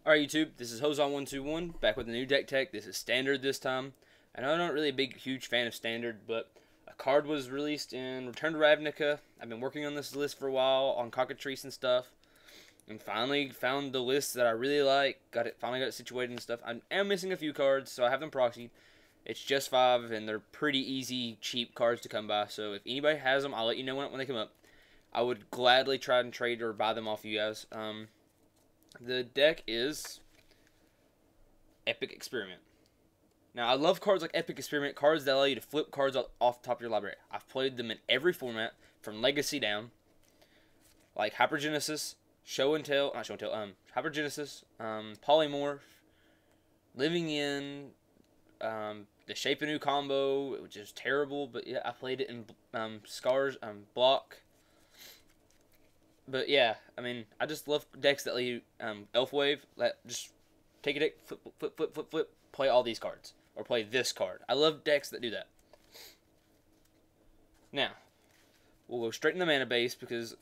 Alright YouTube, this is Hozon121, back with a new deck tech. This is Standard this time. I know I'm not really a huge fan of Standard, but a card was released in Return to Ravnica. I've been working on this list for a while, on Cockatrice and stuff, and finally found the list that I really like. Finally got it situated and stuff. I am missing a few cards, so I have them proxied. It's just 5, and they're pretty easy, cheap cards to come by, so if anybody has them, I'll let you know when they come up. I would gladly try and trade or buy them off you guys. The deck is Epic Experiment. Now, I love cards like Epic Experiment, cards that allow you to flip cards off the top of your library. I've played them in every format, from Legacy down, like Hypergenesis, Hypergenesis, Polymorph, Living In, the Shape of New combo, which is terrible, but yeah, I played it in Scars, Block. But yeah, I mean, I just love decks that let you Elf Wave, just take a deck, flip, play all these cards, or play this card. I love decks that do that. Now, we'll go straight in the mana base because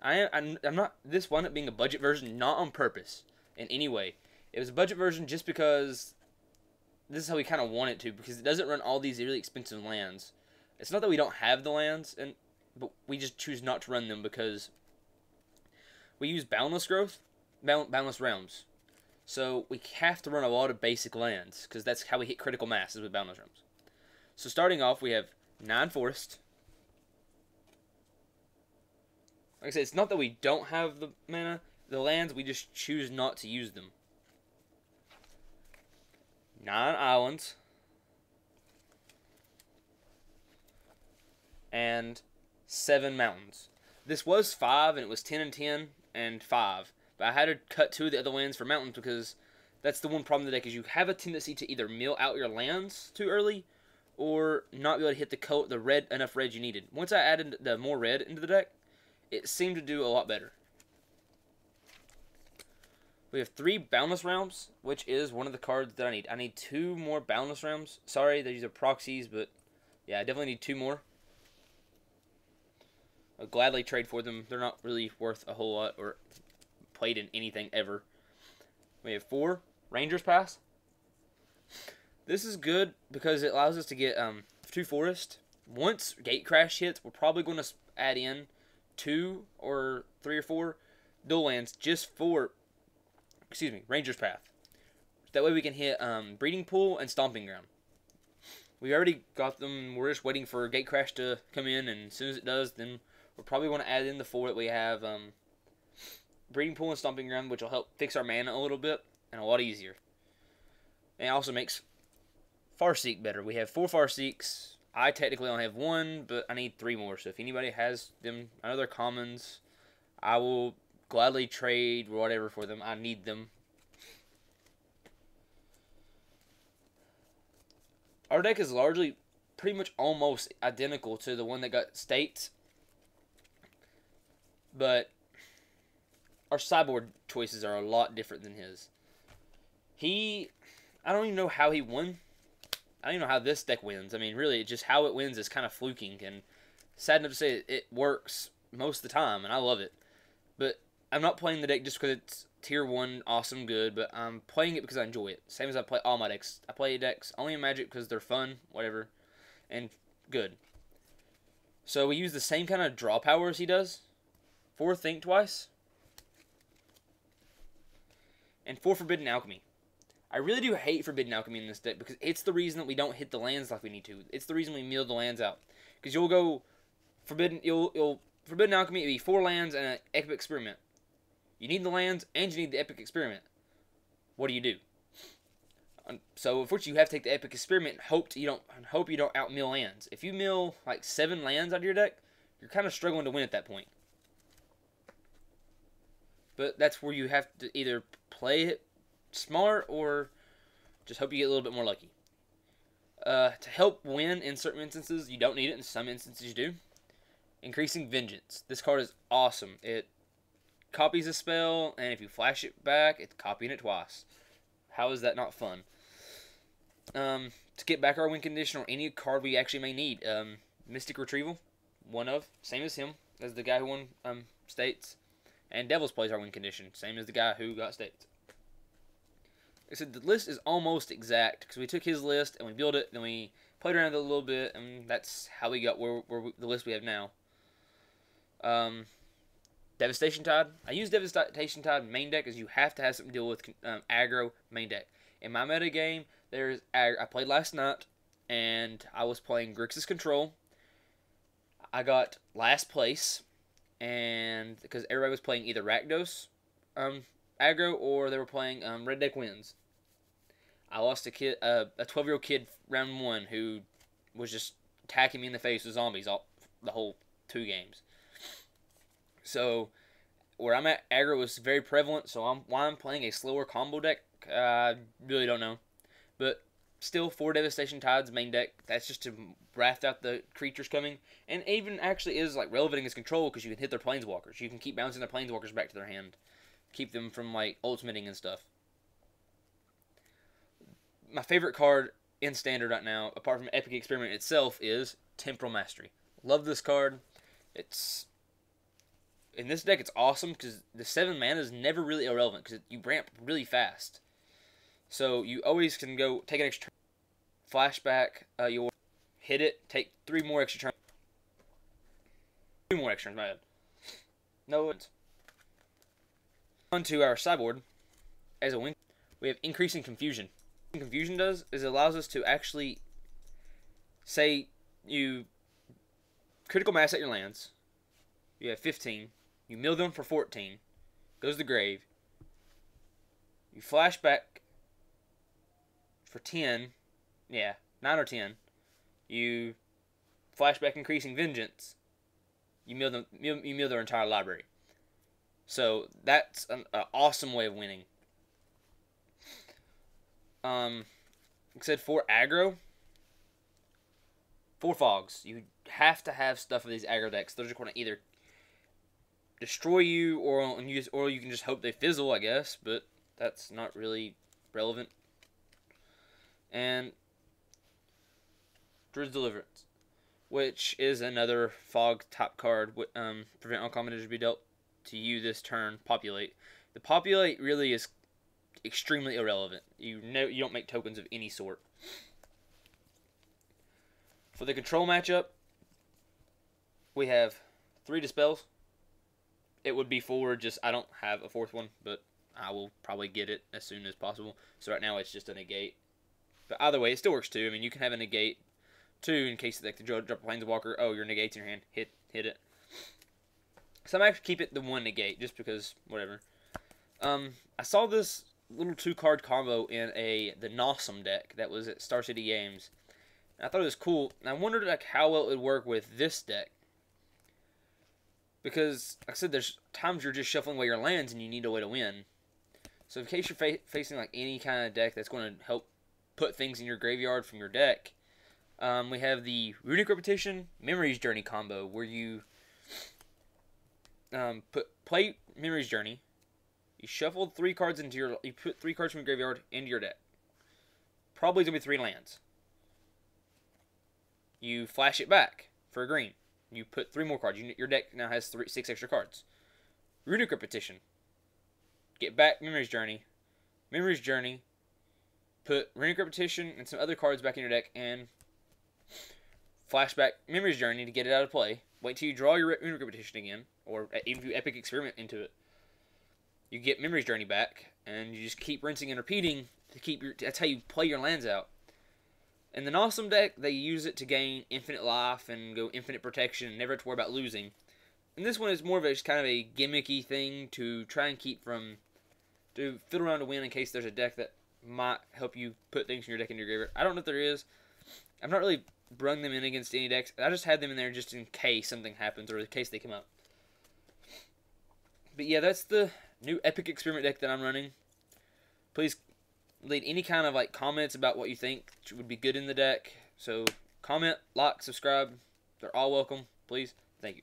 I'm not. This wound up being a budget version, not on purpose in any way. It was a budget version just because this is how we kind of want it to, because it doesn't run all these really expensive lands. It's not that we don't have the lands, but we just choose not to run them because we use Boundless Realms. So we have to run a lot of basic lands because that's how we hit critical mass, is with Boundless Realms. So starting off, we have 9 Forest. Like I said, it's not that we don't have the mana, the lands, we just choose not to use them. 9 Islands. And 7 mountains. This was 5, and it was 10 and 10 and 5. But I had to cut 2 of the other lands for mountains because that's the one problem with the deck, is you have a tendency to either mill out your lands too early or not be able to hit the enough red you needed. Once I added the more red into the deck, it seemed to do a lot better. We have 3 Boundless Realms, which is one of the cards that I need. I need 2 more Boundless Realms. Sorry, these are proxies, but yeah, I definitely need 2 more. I'll gladly trade for them. They're not really worth a whole lot or played in anything ever. We have 4 Ranger's Pass. This is good because it allows us to get 2 Forest. Once Gatecrash hits, we're probably going to add in 2 or 3 or 4 dual lands just for, Ranger's Path. That way we can hit Breeding Pool and Stomping Ground. We already got them. We're just waiting for Gatecrash to come in, and as soon as it does, then we're probably going to add in the 4 that we have Breeding Pool and Stomping Ground, which will help fix our mana a little bit and a lot easier. And it also makes Farseek better. We have 4 Farseeks. I technically only have 1, but I need 3 more. So if anybody has them, I know they're commons, I will gladly trade or whatever for them. I need them. Our deck is largely pretty much almost identical to the one that got states, but our sideboard choices are a lot different than his. I don't even know how he won. I don't even know how this deck wins. I mean, really, just how it wins is kind of fluking, and sad enough to say it works most of the time, and I love it. But I'm not playing the deck just because it's tier 1, awesome, good, but I'm playing it because I enjoy it. Same as I play all my decks. I play decks only in Magic because they're fun, whatever, and good. So we use the same kind of draw power as he does. 4 Think Twice. And 4 Forbidden Alchemy. I really do hate Forbidden Alchemy in this deck because it's the reason that we don't hit the lands like we need to. It's the reason we mill the lands out. Because you'll go Forbidden Alchemy, it'll be 4 lands and an Epic Experiment. You need the lands and you need the Epic Experiment. What do? So unfortunately, you have to take the Epic Experiment and hope you don't outmill lands. If you mill like 7 lands out of your deck, you're kind of struggling to win at that point. But that's where you have to either play it smart or just hope you get a little bit more lucky. To help win in certain instances, you don't need it. In some instances, you do. Increasing Vengeance. This card is awesome. It copies a spell, and if you flash it back, it's copying it twice. How is that not fun? To get back our win condition or any card we actually may need. Mystic Retrieval. Same as him, as the guy who won states. And Devils plays our win condition, same as the guy who got states. I said, the list is almost exact because we took his list and we built it, then we played around with it a little bit, and that's how we got the list we have now. Devastation Tide. I use Devastation Tide main deck as you have to have something to deal with aggro main deck. In my meta game, I played last night, and I was playing Grixis Control. I got last place, and because everybody was playing either Rakdos aggro, or they were playing Red Deck Wins. I lost a 12-year-old kid round 1 who was just attacking me in the face with zombies the whole 2 games. So where I'm at, aggro was very prevalent. So why I'm playing a slower combo deck, I really don't know. But still, 4 Devastation Tides main deck. That's just to wrath out the creatures coming, and even actually is like relevant against control because you can hit their planeswalkers. You can keep bouncing their planeswalkers back to their hand, keep them from like ultimating and stuff. My favorite card in Standard right now, apart from Epic Experiment itself, is Temporal Mastery. Love this card. It's in this deck. It's awesome because the 7 mana is never really irrelevant because you ramp really fast. So you always can go take an extra turn, flashback your hit it, take 3 more extra turns. 2 more extra turns, my bad. No, it's on to our sideboard. As a win, we have Increasing Confusion. What Confusion does is it allows us to actually say you critical mass at your lands. You have 15. You mill them for 14. Goes to the grave. You flash back for 10. Yeah, 9 or 10. You flashback Increasing Vengeance. You mill them. You mill their entire library. So that's an awesome way of winning. Like I said, for aggro, 4 fogs. You have to have stuff of these aggro decks. They're just going to either destroy you or you can just hope they fizzle, I guess. But that's not really relevant. And Druid's Deliverance, which is another fog type card. Prevent uncommon to be dealt to you this turn. Populate. The populate really is extremely irrelevant. You don't make tokens of any sort. For the control matchup, we have 3 dispels. It would be 4, just I don't have a 4th one, but I will probably get it as soon as possible. So right now it's just a negate. But either way, it still works too. I mean, you can have a negate too in case like the drop a planeswalker. Oh, your negate's in your hand. Hit it. So I'm actually keep it the 1 negate just because whatever. I saw this little 2-card combo in the Nosum deck that was at Star City Games. And I thought it was cool. And I wondered like how well it would work with this deck. Because, like I said, there's times you're just shuffling away your lands and you need a way to win. So in case you're facing like any kind of deck that's going to help put things in your graveyard from your deck, we have the Runic Repetition Memories Journey combo where you play Memories Journey. You shuffle 3 cards you put 3 cards from your graveyard into your deck. Probably gonna be 3 lands. You flash it back for a green. You put 3 more cards. Your deck now has 6 extra cards. Runic Repetition. Get back Memories Journey. Memories Journey. Put Runic Repetition and some other cards back in your deck and flashback Memories Journey to get it out of play. Wait till you draw your Runic Repetition again, or even if you Epic Experiment into it. You get Memories Journey back, and you just keep rinsing and repeating to keep that's how you play your lands out. In the Nosum deck, they use it to gain infinite life and go infinite protection and never have to worry about losing. And this one is more of a kind of a gimmicky thing to try and keep from to fiddle around to win in case there's a deck that might help you put things in your deck into your graveyard. I don't know if there is. I've not really brung them in against any decks. I just had them in there just in case something happens or in case they come up. But yeah, that's the new Epic Experiment deck that I'm running. Please leave any kind of like comments about what you think would be good in the deck. So comment, like, subscribe. They're all welcome. Please. Thank you.